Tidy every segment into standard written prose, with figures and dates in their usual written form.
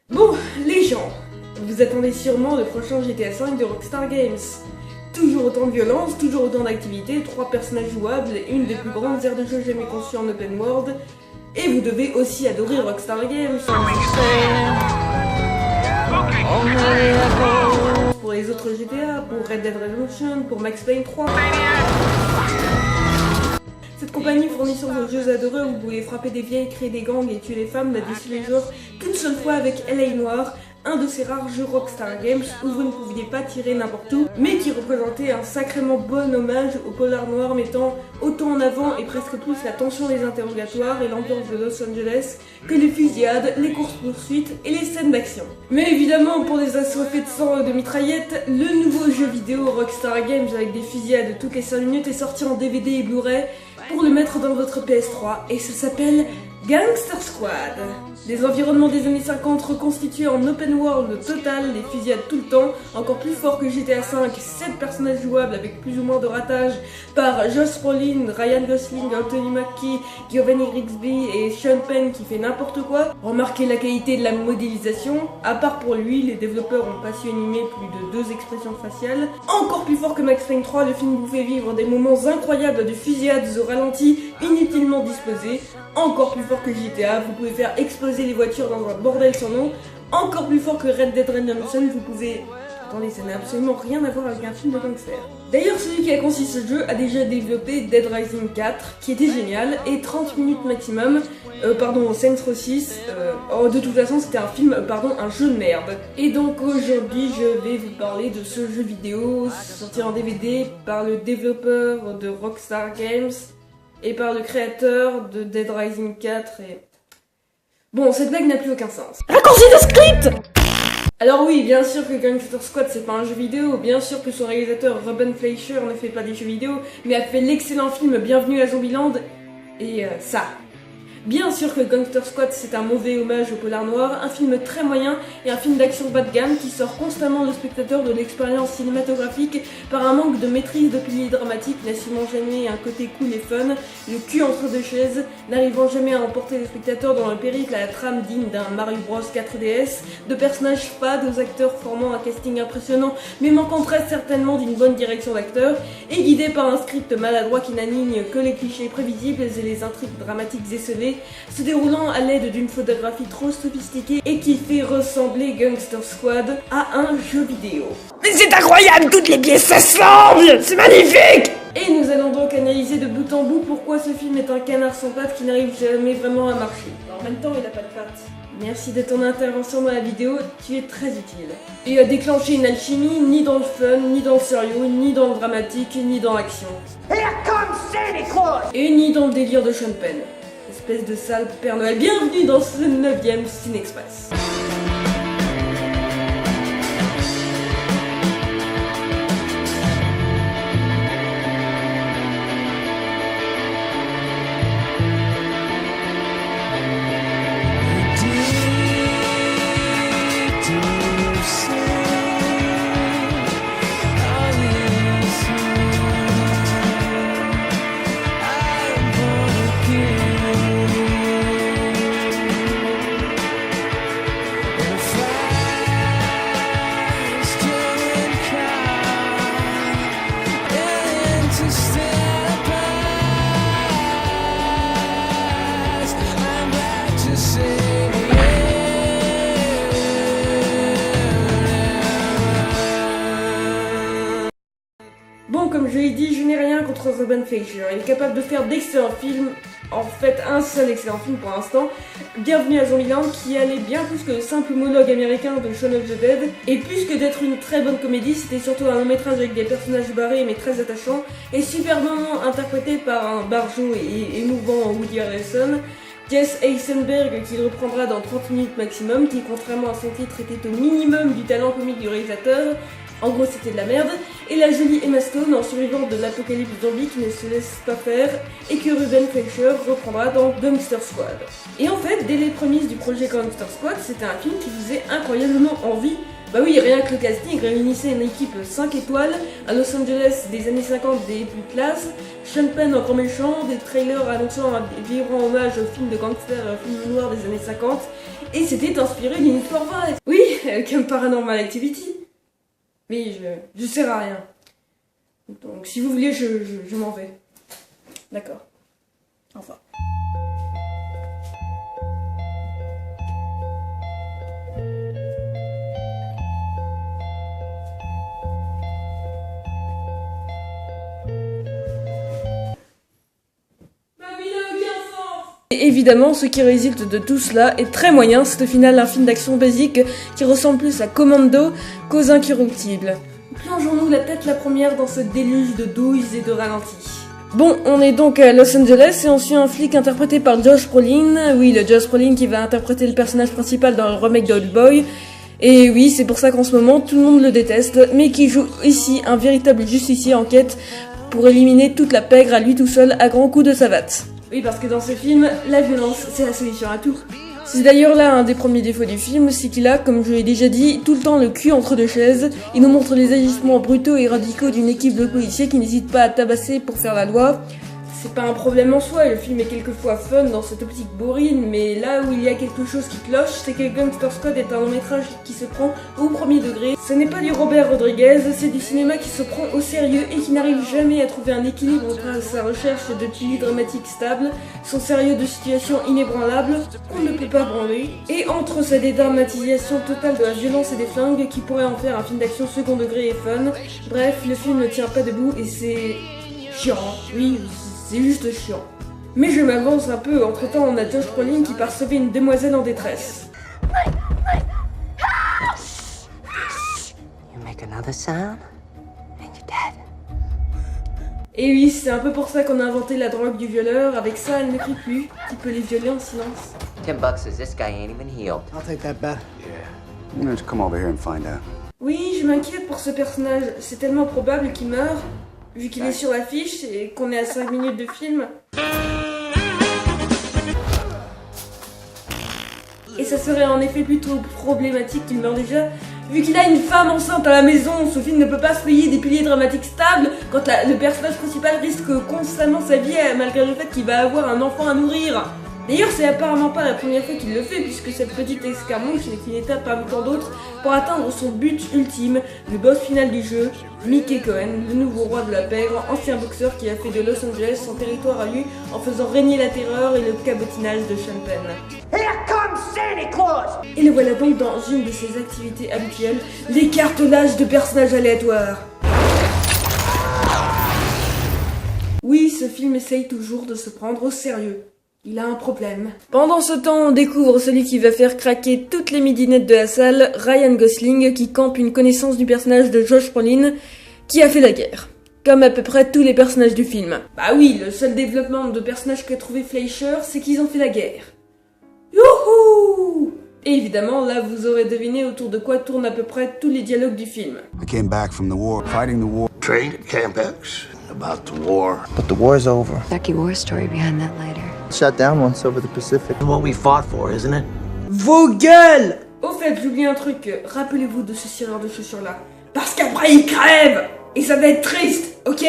Bon, les gens, vous attendez sûrement le prochain GTA V de Rockstar Games. Toujours autant de violence, toujours autant d'activités, 3 personnages jouables, une des plus grandes aires de jeu jamais conçues en open world. Et vous devez aussi adorer Rockstar Games. Pour les autres GTA, pour Red Dead Redemption, pour Max Payne 3. Cette compagnie fournissant vos jeux adorés où vous pouvez frapper des vieilles, créer des gangs et tuer les femmes n'a déçu les joueurs qu'une seule fois avec LA Noire, un de ces rares jeux Rockstar Games où vous ne pouviez pas tirer n'importe où, mais qui représentait un sacrément bon hommage au polar noir, mettant autant en avant et presque plus la tension des interrogatoires et l'ambiance de Los Angeles que les fusillades, les courses-poursuites et les scènes d'action. Mais évidemment, pour des assoiffés de sang et de mitraillettes, le nouveau jeu vidéo Rockstar Games avec des fusillades toutes les 5 minutes est sorti en DVD et Blu-ray pour le mettre dans votre PS3 et ça s'appelle Gangster Squad. Des environnements des années 50 reconstitués en open world total, des fusillades tout le temps, encore plus fort que GTA V, 7 personnages jouables avec plus ou moins de ratage par Josh Brolin, Ryan Gosling, Anthony Mackie, Giovanni Ribisi et Sean Penn qui fait n'importe quoi. Remarquez la qualité de la modélisation, à part pour lui, les développeurs ont pas su animer plus de 2 expressions faciales. Encore plus fort que Max Payne 3, le film vous fait vivre des moments incroyables de fusillades au ralenti, inutilement disposés. Encore plus fort que GTA, vous pouvez faire exploser les voitures dans un bordel sans nom. Encore plus fort que Red Dead Redemption, vous pouvez... Attendez, ça n'a absolument rien à voir avec un film de gangster. D'ailleurs, celui qui a conçu ce jeu a déjà développé Dead Rising 4, qui était génial, et 30 minutes maximum, Saints Row 6, de toute façon c'était un jeu de merde. Et donc aujourd'hui, je vais vous parler de ce jeu vidéo, sorti en DVD par le développeur de Rockstar Games, et par le créateur de Dead Rising 4 et... Bon, cette blague n'a plus aucun sens. Raccourci de script! Alors oui, bien sûr que Gangster Squad c'est pas un jeu vidéo, bien sûr que son réalisateur Ruben Fleischer ne fait pas des jeux vidéo, mais a fait l'excellent film Bienvenue à Zombieland, et ça. Bien sûr que Gangster Squad c'est un mauvais hommage au polar noir, un film très moyen et un film d'action bas de gamme qui sort constamment le spectateur de l'expérience cinématographique par un manque de maîtrise de piliers dramatiques, n'assumant jamais un côté cool et fun, le cul entre deux chaises, n'arrivant jamais à emporter les spectateurs dans le périple à la trame digne d'un Mario Bros 4DS, de personnages fades aux acteurs formant un casting impressionnant mais manquant très certainement d'une bonne direction d'acteur, et guidé par un script maladroit qui n'aligne que les clichés prévisibles et les intrigues dramatiques esselées, se déroulant à l'aide d'une photographie trop sophistiquée et qui fait ressembler Gangster Squad à un jeu vidéo. Mais c'est incroyable, toutes les pièces s'assemblent, c'est magnifique! Et nous allons donc analyser de bout en bout pourquoi ce film est un canard sans pattes qui n'arrive jamais vraiment à marcher. En même temps, il n'a pas de pattes. Merci de ton intervention dans la vidéo, tu es très utile. Et a déclenché une alchimie ni dans le fun, ni dans le sérieux, ni dans le dramatique, ni dans l'action. Et ni dans le délire de Sean Penn. Espèce de sale Père Noël. Bienvenue dans ce 9e Cinexpress. Bon, comme je l'ai dit, je n'ai rien contre Ruben Fleischer. Il est capable de faire d'excellents films, en fait un seul excellent film pour l'instant, Bienvenue à Zombieland, qui allait bien plus que le simple monologue américain de Shaun of the Dead. Et plus que d'être une très bonne comédie, c'était surtout un long métrage avec des personnages barrés mais très attachants, et superbement interprété par un barjot et émouvant Woody Harrelson. Jesse Eisenberg qui reprendra dans 30 minutes maximum, qui contrairement à son titre était au minimum du talent comique du réalisateur. En gros c'était de la merde, et la jolie Emma Stone en survivant de l'apocalypse zombie qui ne se laisse pas faire, et que Ruben Fleischer reprendra dans Gangster Squad. Et en fait, dès les prémices du projet Gangster Squad, c'était un film qui faisait incroyablement envie. Bah oui, rien que le casting réunissait une équipe 5 étoiles, à Los Angeles des années 50 des plus classes, Sean Penn en grand méchant, des trailers annonçant un vibrant hommage au film de gangster, film noir des années 50, et c'était inspiré d'une histoire vraie. Oui, comme Paranormal Activity. Mais je sers à rien. Donc si vous voulez, je m'en vais. D'accord. Au revoir. Et évidemment, ce qui résulte de tout cela est très moyen, c'est au final un film d'action basique qui ressemble plus à Commando qu'aux Incorruptibles. Plongeons-nous la tête la première dans ce déluge de douilles et de ralentis. Bon, on est donc à Los Angeles et on suit un flic interprété par Josh Brolin. Oui, le Josh Brolin qui va interpréter le personnage principal dans le remake d'Old Boy. Et oui, c'est pour ça qu'en ce moment, tout le monde le déteste, mais qui joue ici un véritable justicier en quête pour éliminer toute la pègre à lui tout seul à grands coups de savate. Oui, parce que dans ce film, la violence, c'est la solution à tout. C'est d'ailleurs là un des premiers défauts du film, c'est qu'il a, comme je l'ai déjà dit, tout le temps le cul entre deux chaises. Il nous montre les agissements brutaux et radicaux d'une équipe de policiers qui n'hésite pas à tabasser pour faire la loi. C'est pas un problème en soi, le film est quelquefois fun dans cette optique bourrine, mais là où il y a quelque chose qui cloche, c'est que Gangster Squad est un long métrage qui se prend au premier degré. Ce n'est pas du Robert Rodriguez, c'est du cinéma qui se prend au sérieux et qui n'arrive jamais à trouver un équilibre entre sa recherche de piliers dramatiques stables, son sérieux de situation inébranlable, qu'on ne peut pas branler, et entre sa dédramatisation totale de la violence et des flingues qui pourrait en faire un film d'action second degré et fun. Bref, le film ne tient pas debout et c'est chiant, oui. C'est juste chiant. Mais je m'avance un peu, entre temps on a Josh Brolin qui part sauver une demoiselle en détresse. You make another sound and you're dead. Et oui, c'est un peu pour ça qu'on a inventé la drogue du violeur, avec ça elle ne crie plus, tu peux les violer en silence. $10 says this guy ain't even healed. I'll take that bet. Yeah. I'm gonna have to come over here and find out. Oui, je m'inquiète pour ce personnage, c'est tellement probable qu'il meure, vu qu'il est sur l'affiche et qu'on est à 5 minutes de film. Et ça serait en effet plutôt problématique qu'il meure déjà, vu qu'il a une femme enceinte à la maison. Ce film ne peut pas se payer des piliers dramatiques stables quand le personnage principal risque constamment sa vie malgré le fait qu'il va avoir un enfant à nourrir. D'ailleurs, c'est apparemment pas la première fois qu'il le fait, puisque cette petite escarmouche n'est qu'une étape parmi tant d'autres pour atteindre son but ultime, le boss final du jeu, Mickey Cohen, le nouveau roi de la pègre, ancien boxeur qui a fait de Los Angeles son territoire à lui en faisant régner la terreur et le cabotinage de Sean Penn. Here comes Santa Claus! Et le voilà donc dans une de ses activités habituelles, l'écartelage de personnages aléatoires. Oui, ce film essaye toujours de se prendre au sérieux. Il a un problème. Pendant ce temps, on découvre celui qui va faire craquer toutes les midinettes de la salle, Ryan Gosling, qui campe une connaissance du personnage de Josh Brolin, qui a fait la guerre. Comme à peu près tous les personnages du film. Bah oui, le seul développement de personnage qu'a trouvé Fleischer, c'est qu'ils ont fait la guerre. Youhou! Et évidemment, là, vous aurez deviné autour de quoi tournent à peu près tous les dialogues du film. I came back from the war, fighting the war. Trained at Camp X about the war. But the war's over. Ducky war story behind that later. Shut down once over the Pacific. What we fought for, isn't it? Vos gueules! Au fait, j'oublie un truc, rappelez-vous de ce cireur de chaussures-là. Parce qu'après, il crève! Et ça va être triste, ok?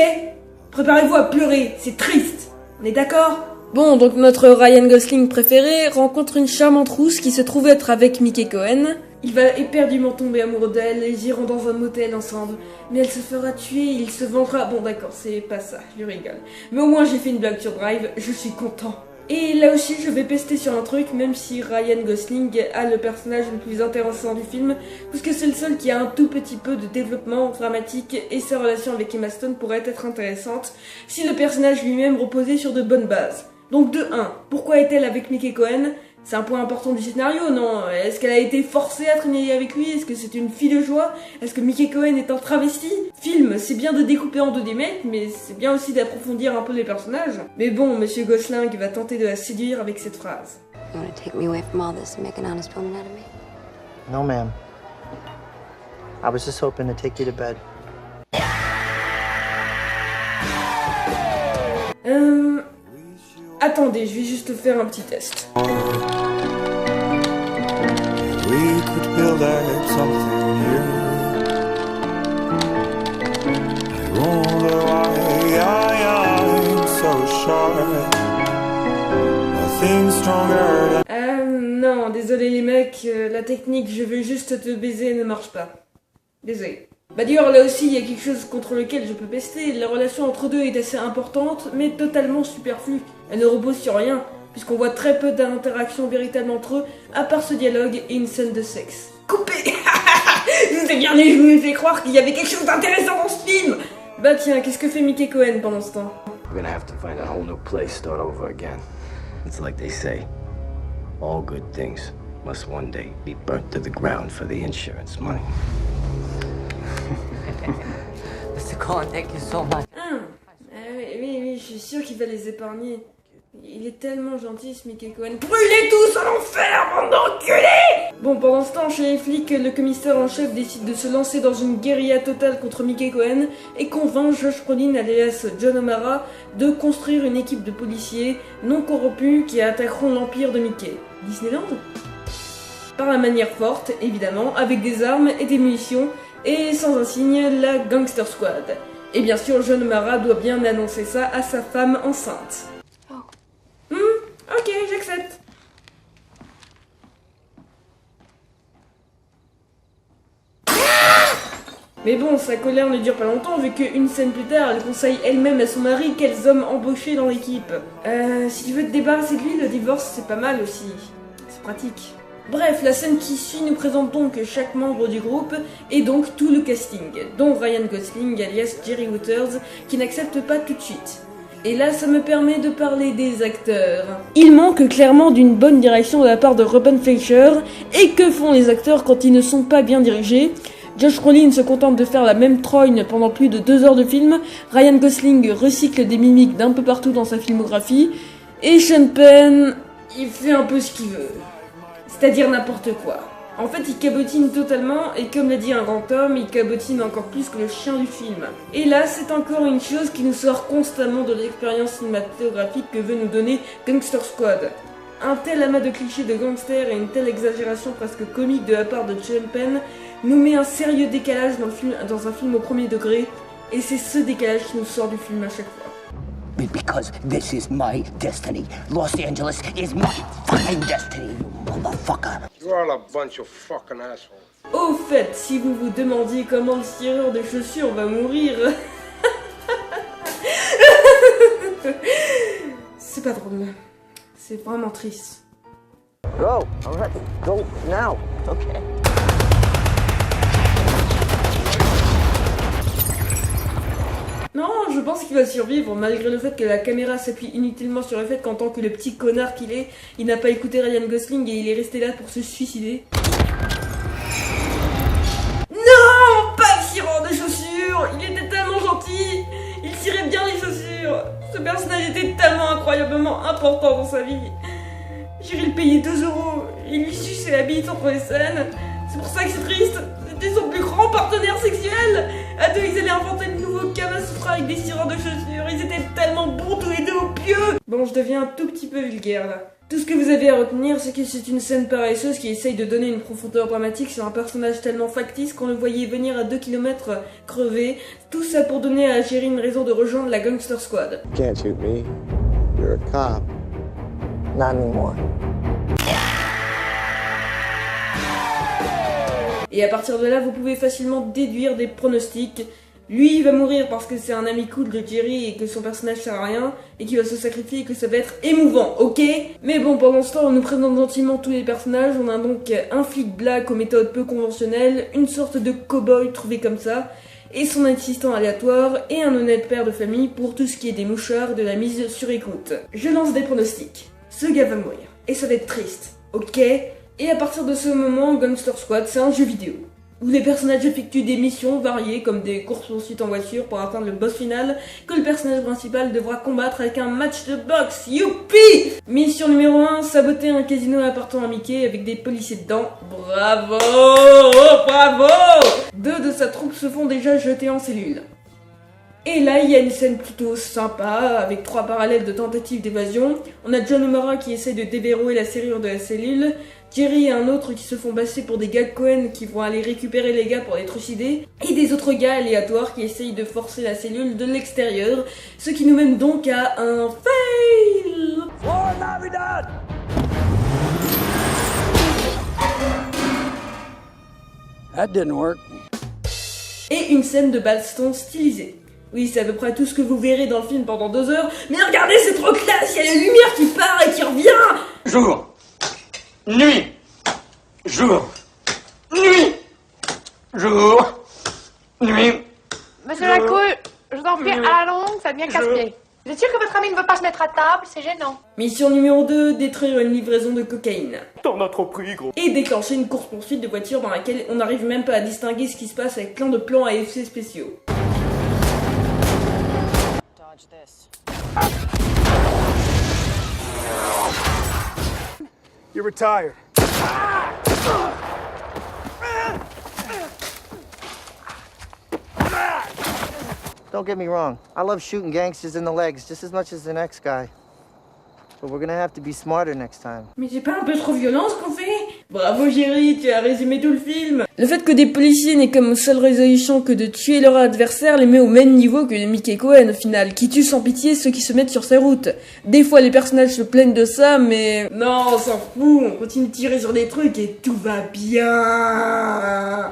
Préparez-vous à pleurer, c'est triste. On est d'accord? Bon, donc notre Ryan Gosling préféré rencontre une charmante rousse qui se trouve être avec Mickey Cohen. Il va éperdument tomber amoureux d'elle, ils iront dans un motel ensemble. Mais elle se fera tuer, il se vengera. Bon d'accord, c'est pas ça, je rigole. Mais au moins j'ai fait une blague sur Drive, je suis content. Et là aussi je vais pester sur un truc, même si Ryan Gosling a le personnage le plus intéressant du film, puisque c'est le seul qui a un tout petit peu de développement dramatique et sa relation avec Emma Stone pourrait être intéressante si le personnage lui-même reposait sur de bonnes bases. Donc de 1, pourquoi est-elle avec Mickey Cohen? C'est un point important du scénario, non? Est-ce qu'elle a été forcée à traîner avec lui? Est-ce que c'est une fille de joie? Est-ce que Mickey Cohen est un travesti? Film, c'est bien de découper en 2 des mecs, mais c'est bien aussi d'approfondir un peu les personnages. Mais bon, Monsieur Gosling va tenter de la séduire avec cette phrase. You want to take me away from all this and make an honest woman out of me? No, ma'am. I was just hoping to take you to bed. Attendez, je vais juste faire un petit test. We could build something new. I wonder why I'm so sharp. Nothing stronger than... Non, désolé. désolé les mecs, la technique je veux juste te baiser ne marche pas. Désolé. Bah d'ailleurs là aussi il y a quelque chose contre lequel je peux pester, la relation entre deux est assez importante mais totalement superflue. Elle ne repose sur rien, puisqu'on voit très peu d'interactions véritables entre eux, à part ce dialogue et une scène de sexe. Coupé. C'est bien, je vous ai fait croire qu'il y avait quelque chose d'intéressant dans ce film. Bah tiens, qu'est-ce que fait Mickey Cohen pendant ce temps? We're gonna have to find a whole new place, start over again. It's like they say, all good things must one day be burnt to the ground for the insurance money. Mr. Cohen, thank you so much. Oui, je suis sûr qu'il va les épargner. Il est tellement gentil ce Mickey Cohen. Brûlez tous en enfer, bande d'enculés! Bon, pendant ce temps, chez les flics, le commissaire en chef décide de se lancer dans une guérilla totale contre Mickey Cohen et convainc Josh Brolin, alias John O'Mara, de construire une équipe de policiers non corrompus qui attaqueront l'empire de Mickey. Disneyland? Par la manière forte, évidemment, avec des armes et des munitions, et sans un signe, la Gangster Squad. Et bien sûr, John O'Mara doit bien annoncer ça à sa femme enceinte. Ok, j'accepte. Mais bon, sa colère ne dure pas longtemps vu qu'une scène plus tard, elle conseille elle-même à son mari quels hommes embaucher dans l'équipe. Si tu veux te débarrasser de lui, le divorce c'est pas mal aussi. C'est pratique. Bref, la scène qui suit nous présente donc chaque membre du groupe et donc tout le casting, dont Ryan Gosling alias Jerry Waters, qui n'accepte pas tout de suite. Et là, ça me permet de parler des acteurs. Il manque clairement d'une bonne direction de la part de Ruben Fleischer, et que font les acteurs quand ils ne sont pas bien dirigés? Josh Brolin se contente de faire la même trogne pendant plus de 2 heures de film, Ryan Gosling recycle des mimiques d'un peu partout dans sa filmographie, et Sean Penn, il fait un peu ce qu'il veut. C'est-à-dire n'importe quoi. En fait, il cabotine totalement, et comme l'a dit un grand homme, il cabotine encore plus que le chien du film. Et là, c'est encore une chose qui nous sort constamment de l'expérience cinématographique que veut nous donner Gangster Squad. Un tel amas de clichés de gangsters et une telle exagération presque comique de la part de Sean Penn nous met un sérieux décalage dans un film au premier degré, et c'est ce décalage qui nous sort du film à chaque fois. Because this is my destiny. Los Angeles is my fucking destiny, motherfucker. You're all a bunch of fucking assholes. Au fait, si vous vous demandiez comment le tireur de chaussures va mourir... c'est pas drôle. C'est vraiment triste. Go. All right. Go now. Okay. Non, je pense qu'il va survivre, malgré le fait que la caméra s'appuie inutilement sur le fait qu'en tant que le petit connard qu'il est, il n'a pas écouté Ryan Gosling et il est resté là pour se suicider. Non, pas le tireur de chaussures. Il était tellement gentil. Il tirait bien les chaussures. Ce personnage était tellement incroyablement important dans sa vie. J'irai le payer 2 €. Il lui suçait la bite entre les scènes. C'est pour ça que c'est triste. C'était son plus grand partenaire sexuel. À deux, ils allaient inventer de nouveaux Kamasutra avec des tireurs de chaussures. Ils étaient tellement bons tous les deux au pieu. Bon, je deviens un tout petit peu vulgaire là. Tout ce que vous avez à retenir, c'est que c'est une scène paresseuse qui essaye de donner une profondeur dramatique sur un personnage tellement factice qu'on le voyait venir à 2 km crever. Tout ça pour donner à Jerry une raison de rejoindre la Gangster Squad. You can't shoot me. You're a cop. Not anymore. Et à partir de là, vous pouvez facilement déduire des pronostics. Lui, il va mourir parce que c'est un ami cool de Jerry et que son personnage sert à rien, et qu'il va se sacrifier et que ça va être émouvant, ok? Mais bon, pendant ce temps, on nous présente gentiment tous les personnages. On a donc un flic black aux méthodes peu conventionnelles, une sorte de cow-boy trouvé comme ça, et son assistant aléatoire, et un honnête père de famille pour tout ce qui est des mouchards, de la mise sur écoute. Je lance des pronostics. Ce gars va mourir. Et ça va être triste, ok? Et à partir de ce moment, Gangster Squad, c'est un jeu vidéo, où les personnages effectuent des missions variées comme des courses-poursuites en voiture pour atteindre le boss final que le personnage principal devra combattre avec un match de boxe. Youpi! Mission numéro 1, saboter un casino appartenant à Mickey avec des policiers dedans. Bravo! Bravo! 2 de sa troupe se font déjà jeter en cellule. Et là, il y a une scène plutôt sympa, avec 3 parallèles de tentatives d'évasion. On a John O'Mara qui essaie de déverrouiller la serrure de la cellule, Jerry et un autre qui se font passer pour des gars Cohen qui vont aller récupérer les gars pour les trucider, et des autres gars aléatoires qui essayent de forcer la cellule de l'extérieur, ce qui nous mène donc à un fail. That didn't work. Et une scène de baston stylisée. Oui, c'est à peu près tout ce que vous verrez dans le film pendant 2 heures, mais regardez, c'est trop classe, il y a la lumière qui part et qui revient. Jour. Nuit. Jour. Nuit. Jour. Nuit. Monsieur Lacour, je vous en prie, à la longue, ça devient casse-pied. Vous êtes sûr que votre ami ne veut pas se mettre à table? C'est gênant. Mission numéro 2, détruire une livraison de cocaïne. T'en as trop pris, gros. Et déclencher une course-poursuite de voitures dans laquelle on n'arrive même pas à distinguer ce qui se passe avec plein de plans à effets spéciaux. You're retired. Don't get me wrong. I love shooting gangsters in the legs just as much as the next guy. But we're gonna have to be smarter next time. Mais c'est pas un peu trop violent ce qu'on fait? Bravo Jerry, tu as résumé tout le film. Le fait que des policiers n'aient comme seule résolution que de tuer leur adversaire les met au même niveau que Mickey Cohen au final, qui tue sans pitié ceux qui se mettent sur ses routes. Des fois les personnages se plaignent de ça, mais non, on s'en fout, on continue de tirer sur des trucs et tout va bien.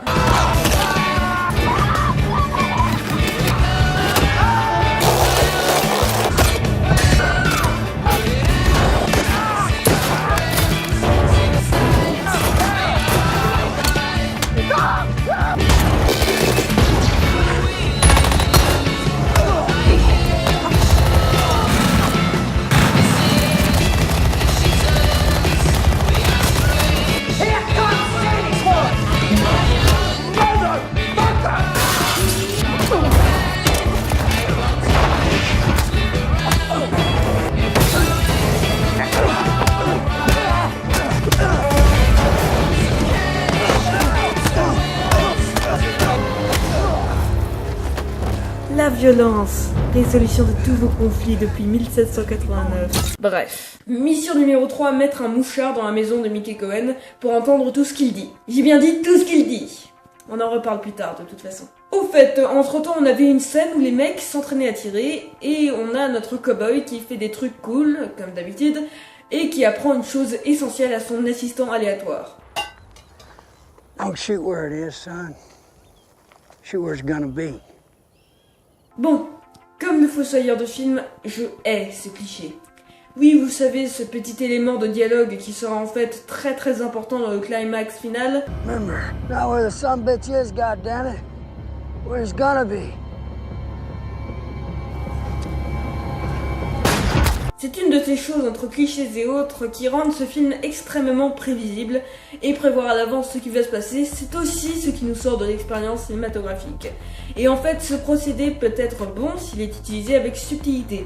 La violence, résolution de tous vos conflits depuis 1789. Bref. Mission numéro 3, mettre un mouchard dans la maison de Mickey Cohen pour entendre tout ce qu'il dit. J'ai bien dit tout ce qu'il dit. On en reparle plus tard de toute façon. Au fait, entre-temps, on avait une scène où les mecs s'entraînaient à tirer et on a notre cowboy qui fait des trucs cool, comme d'habitude, et qui apprend une chose essentielle à son assistant aléatoire. Don't shoot where it is, son. Shoot where it's gonna be. Bon, comme le fossoyeur de film, je hais ce cliché. Oui, vous savez, ce petit élément de dialogue qui sera en fait très très important dans le climax final. Remember, not where the son bitch is, goddammit. Where it's gonna be. C'est une de ces choses entre clichés et autres qui rendent ce film extrêmement prévisible, et prévoir à l'avance ce qui va se passer, c'est aussi ce qui nous sort de l'expérience cinématographique. Et en fait, ce procédé peut être bon s'il est utilisé avec subtilité.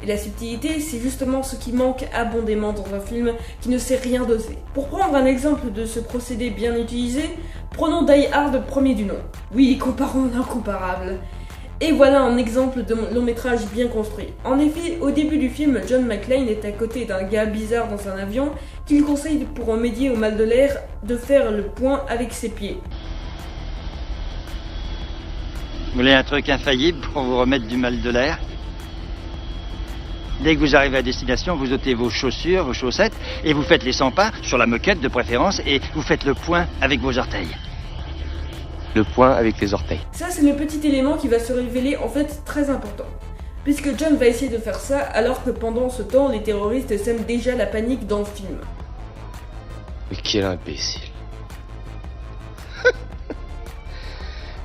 Et la subtilité, c'est justement ce qui manque abondamment dans un film qui ne sait rien doser. Pour prendre un exemple de ce procédé bien utilisé, prenons Die Hard premier du nom. Oui, comparons l'incomparable. Et voilà un exemple de long métrage bien construit. En effet, au début du film, John McClane est à côté d'un gars bizarre dans un avion qu'il conseille pour remédier au mal de l'air de faire le point avec ses pieds. Vous voulez un truc infaillible pour vous remettre du mal de l'air? Dès que vous arrivez à destination, vous ôtez vos chaussures, vos chaussettes, et vous faites les 100 pas, sur la moquette de préférence, et vous faites le point avec vos orteils. Le point avec les orteils. Ça, c'est le petit élément qui va se révéler en fait très important. Puisque John va essayer de faire ça alors que pendant ce temps, les terroristes sèment déjà la panique dans le film. Mais quel imbécile.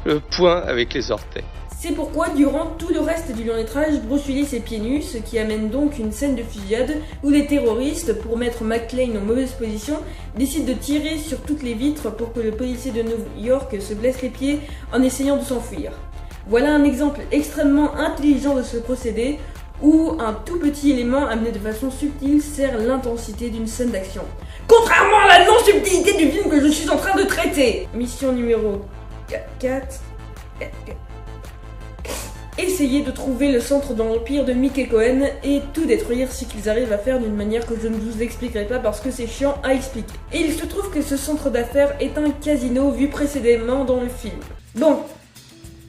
Le point avec les orteils. C'est pourquoi, durant tout le reste du long métrage, Bruce Willis est pieds nus, ce qui amène donc une scène de fusillade où les terroristes, pour mettre McClane en mauvaise position, décident de tirer sur toutes les vitres pour que le policier de New York se blesse les pieds en essayant de s'enfuir. Voilà un exemple extrêmement intelligent de ce procédé, où un tout petit élément amené de façon subtile sert l'intensité d'une scène d'action. Contrairement à la non-subtilité du film que je suis en train de traiter. Mission numéro 4. Essayez de trouver le centre de l'empire de Mickey Cohen et tout détruire ce qu'ils arrivent à faire d'une manière que je ne vous expliquerai pas parce que c'est chiant à expliquer. Et il se trouve que ce centre d'affaires est un casino vu précédemment dans le film. Bon,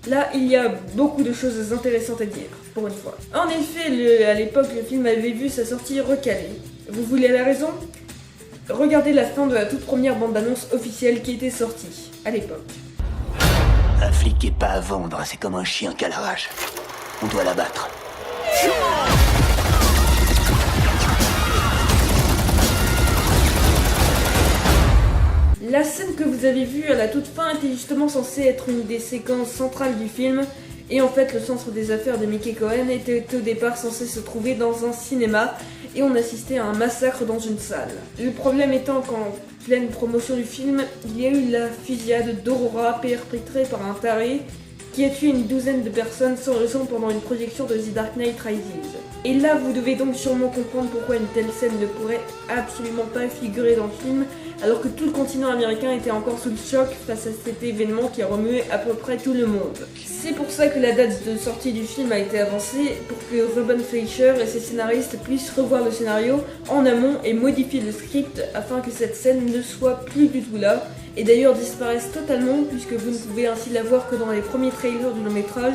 là il y a beaucoup de choses intéressantes à dire, pour une fois. En effet, à l'époque le film avait vu sa sortie recalée. Vous voulez la raison ? Regardez la fin de la toute première bande-annonce officielle qui était sortie. à l'époque. Un flic qui est pas à vendre, c'est comme un chien qu'à la rage. On doit l'abattre. La scène que vous avez vue à la toute fin était justement censée être une des séquences centrales du film, et en fait le centre des affaires de Mickey Cohen était au départ censé se trouver dans un cinéma, et on assistait à un massacre dans une salle. Le problème étant qu'en pleine promotion du film, il y a eu la fusillade d'Aurora perpétrée par un taré qui a tué une douzaine de personnes sans raison pendant une projection de The Dark Knight Rises. Et là, vous devez donc sûrement comprendre pourquoi une telle scène ne pourrait absolument pas figurer dans le film, alors que tout le continent américain était encore sous le choc face à cet événement qui a remué à peu près tout le monde. C'est pour ça que la date de sortie du film a été avancée, pour que Ruben Fleischer et ses scénaristes puissent revoir le scénario en amont et modifier le script afin que cette scène ne soit plus du tout là, et d'ailleurs disparaisse totalement puisque vous ne pouvez ainsi la voir que dans les premiers trailers du long métrage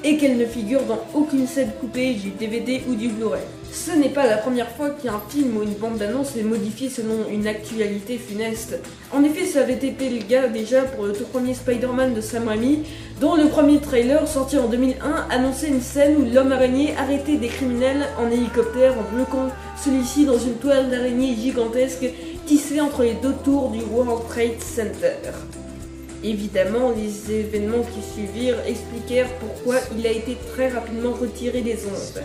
et qu'elle ne figure dans aucune scène coupée du DVD ou du Blu-ray. Ce n'est pas la première fois qu'un film ou une bande-annonce est modifiée selon une actualité funeste. En effet, ça avait été le cas déjà pour le tout premier Spider-Man de Sam Raimi, dont le premier trailer, sorti en 2001, annonçait une scène où l'homme araignée arrêtait des criminels en hélicoptère en bloquant celui-ci dans une toile d'araignée gigantesque tissée entre les deux tours du World Trade Center. Évidemment, les événements qui suivirent expliquèrent pourquoi il a été très rapidement retiré des ondes.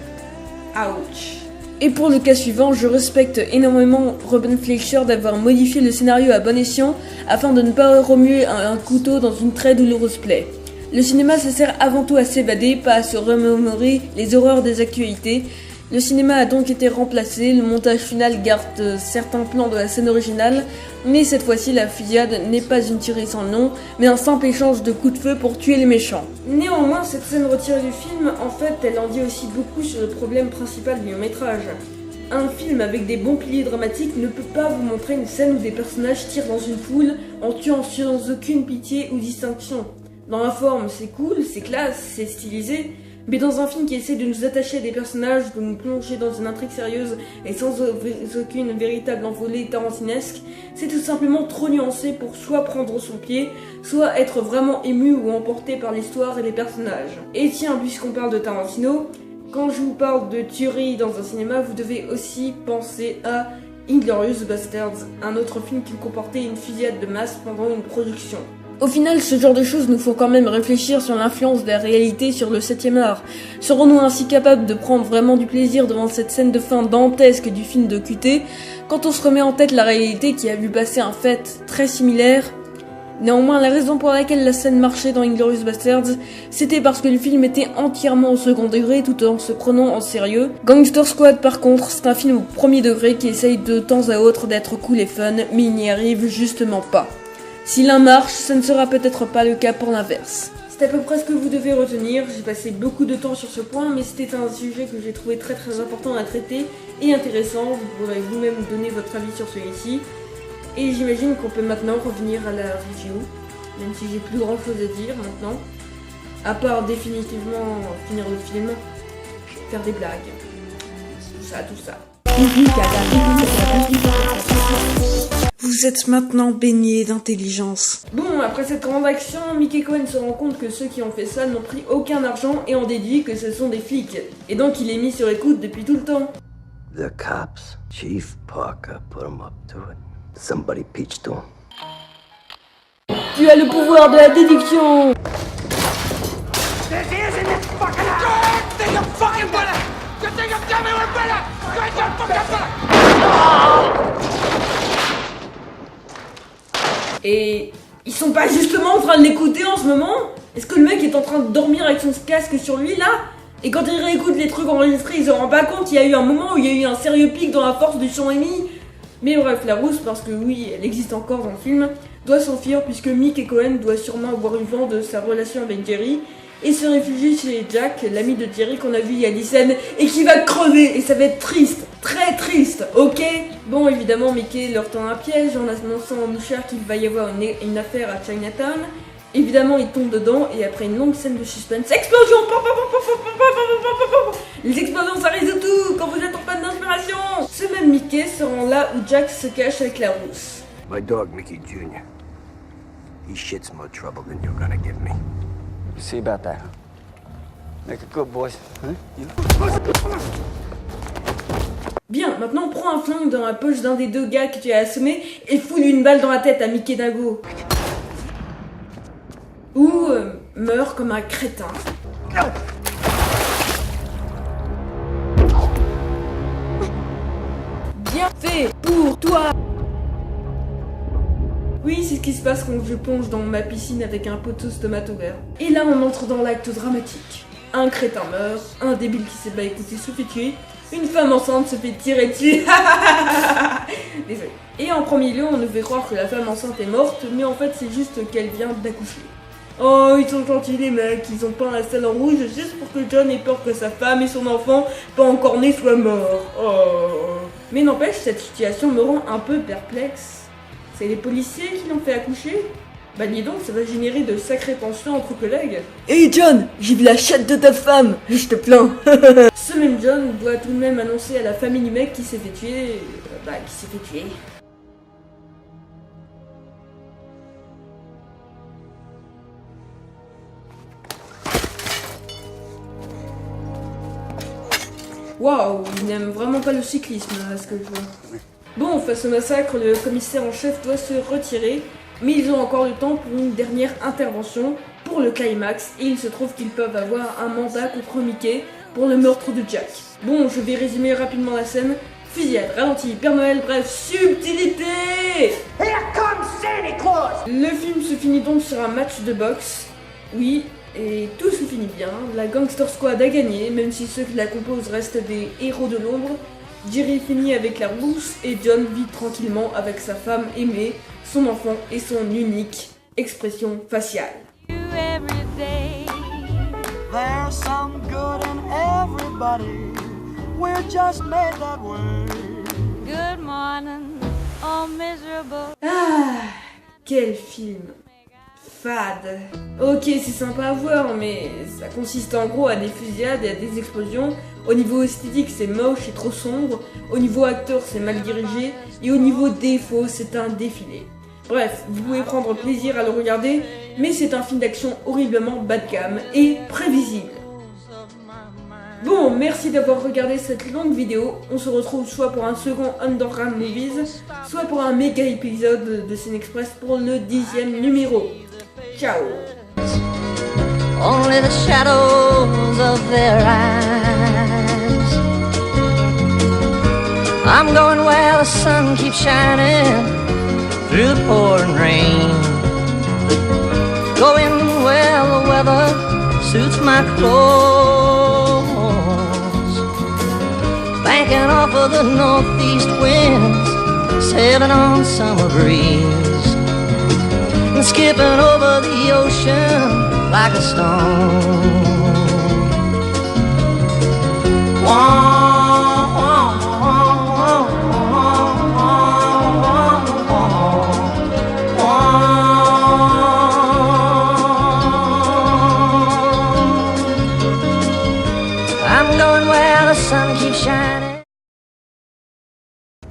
Ouch. Et pour le cas suivant, je respecte énormément Ruben Fleischer d'avoir modifié le scénario à bon escient afin de ne pas remuer un couteau dans une très douloureuse plaie. Le cinéma ça sert avant tout à s'évader, pas à se remémorer les horreurs des actualités. Le cinéma a donc été remplacé, le montage final garde certains plans de la scène originale, mais cette fois-ci la fusillade n'est pas une tirée sans nom, mais un simple échange de coups de feu pour tuer les méchants. Néanmoins, cette scène retirée du film, en fait, elle en dit aussi beaucoup sur le problème principal du long-métrage. Un film avec des bons piliers dramatiques ne peut pas vous montrer une scène où des personnages tirent dans une foule en tuant sans aucune pitié ou distinction. Dans la forme, c'est cool, c'est classe, c'est stylisé, mais dans un film qui essaie de nous attacher à des personnages, de nous plonger dans une intrigue sérieuse et sans aucune véritable envolée tarantinesque, c'est tout simplement trop nuancé pour soit prendre son pied, soit être vraiment ému ou emporté par l'histoire et les personnages. Et tiens, puisqu'on parle de Tarantino, quand je vous parle de tuerie dans un cinéma, vous devez aussi penser à Inglourious Basterds, un autre film qui comportait une fusillade de masse pendant une production. Au final, ce genre de choses nous font quand même réfléchir sur l'influence de la réalité sur le 7e art. Serons-nous ainsi capables de prendre vraiment du plaisir devant cette scène de fin dantesque du film de QT, quand on se remet en tête la réalité qui a vu passer un fait très similaire? Néanmoins, la raison pour laquelle la scène marchait dans Inglourious Basterds, c'était parce que le film était entièrement au second degré tout en se prenant en sérieux. Gangster Squad par contre, c'est un film au premier degré qui essaye de temps à autre d'être cool et fun, mais il n'y arrive justement pas. Si l'un marche, ce ne sera peut-être pas le cas pour l'inverse. C'est à peu près ce que vous devez retenir. J'ai passé beaucoup de temps sur ce point, mais c'était un sujet que j'ai trouvé très important à traiter et intéressant. Vous pourrez vous-même donner votre avis sur celui-ci. Et j'imagine qu'on peut maintenant revenir à la review, même si j'ai plus grand chose à dire maintenant. À part définitivement finir le film, faire des blagues. Tout ça. Vous êtes maintenant baigné d'intelligence. Bon, après cette grande action, Mickey Cohen se rend compte que ceux qui ont fait ça n'ont pris aucun argent et en déduit que ce sont des flics. Et donc il est mis sur écoute depuis tout le temps. The cops. Chief Parker put him up to it. Somebody pitched to him. Tu as le pouvoir de la déduction. Et ils sont pas justement en train de l'écouter en ce moment? Est-ce que le mec est en train de dormir avec son casque sur lui là? Et quand il réécoute les trucs enregistrés, il se rend pas compte, il y a eu un moment où il y a eu un sérieux pic dans la force du son émis. Mais bref, la rousse, parce que oui, elle existe encore dans le film, doit s'enfuir puisque Mickey Cohen doit sûrement avoir eu vent de sa relation avec Jerry et se réfugie chez Jack, l'ami de Jerry qu'on a vu il y a 10 scènes et qui va crever et ça va être triste, très triste, ok? Bon, évidemment, Mickey leur tend un piège en annonçant au mouchard qu'il va y avoir une affaire à Chinatown. Évidemment, il tombe dedans et après une longue scène de suspense, explosion! Les explosions, ça résout tout quand vous êtes en panne d'inspiration! Ce même Mickey se rend là où Jack se cache avec la rousse. My dog, Mickey Jr. He shits more trouble than you're gonna give me. We'll see about that. Make it good, boys. Huh? Bien, maintenant prends un flingue dans la poche d'un des deux gars que tu as assommé et fous-lui une balle dans la tête à Mickey Dago. Ou meurs comme un crétin. Bien fait pour toi. Oui, c'est ce qui se passe quand je plonge dans ma piscine avec un poteau stomato-vert. Et là, on entre dans l'acte dramatique. Un crétin meurt, un débile qui s'est pas écouté se fait tuer, une femme enceinte se fait tirer dessus. Désolé. Et en premier lieu, on nous fait croire que la femme enceinte est morte, mais en fait, c'est juste qu'elle vient d'accoucher. Oh, ils sont gentils les mecs, ils ont peint la salle en rouge juste pour que John ait peur que sa femme et son enfant, pas encore né, soient morts. Oh. Mais n'empêche, cette situation me rend un peu perplexe. C'est les policiers qui l'ont fait accoucher? Bah dis donc, ça va générer de sacrées tensions entre collègues. Hey John, j'ai vu la chatte de ta femme, je te plains. Ce même John doit tout de même annoncer à la famille du mec qui s'est fait tuer... Waouh, il n'aime vraiment pas le cyclisme, à ce que je vois. Bon, face au massacre, le commissaire en chef doit se retirer, mais ils ont encore le temps pour une dernière intervention, pour le climax, et il se trouve qu'ils peuvent avoir un mandat contre Mickey pour le meurtre de Jack. Bon, je vais résumer rapidement la scène. Fusillade, ralenti, Père Noël, bref, subtilité. Here comes Santa Claus! Le film se finit donc sur un match de boxe. Oui, et tout se finit bien. La Gangster Squad a gagné, même si ceux qui la composent restent des héros de l'ombre. Jerry finit avec la rousse et John vit tranquillement avec sa femme aimée, son enfant et son unique expression faciale. There's some good in everybody. We're just made that way. Good morning, oh miserable. Ah, quel film fade. Ok, c'est sympa à voir, mais ça consiste en gros à des fusillades et à des explosions. Au niveau esthétique, c'est moche et trop sombre. Au niveau acteur, c'est mal dirigé. Et au niveau défaut, c'est un défilé. Bref, vous pouvez prendre plaisir à le regarder, mais c'est un film d'action horriblement bas de gamme et prévisible. Bon, merci d'avoir regardé cette longue vidéo. On se retrouve soit pour un second Underground Movies, soit pour un méga épisode de Cinexpress pour le 10e numéro. Ciao. Only the shadows of their eyes. I'm going where the sun keeps shining through the pouring rain. Going where the weather suits my clothes. Banking off of the northeast winds, sailing on summer breeze, and skipping over the ocean like a stone. I'm going where the sun keeps shining.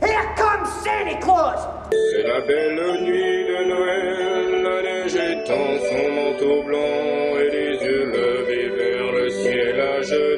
Here comes Santa Claus! C'est la belle nuit de Noël, la neige étend son manteau blanc et les yeux levés vers le ciel à genoux.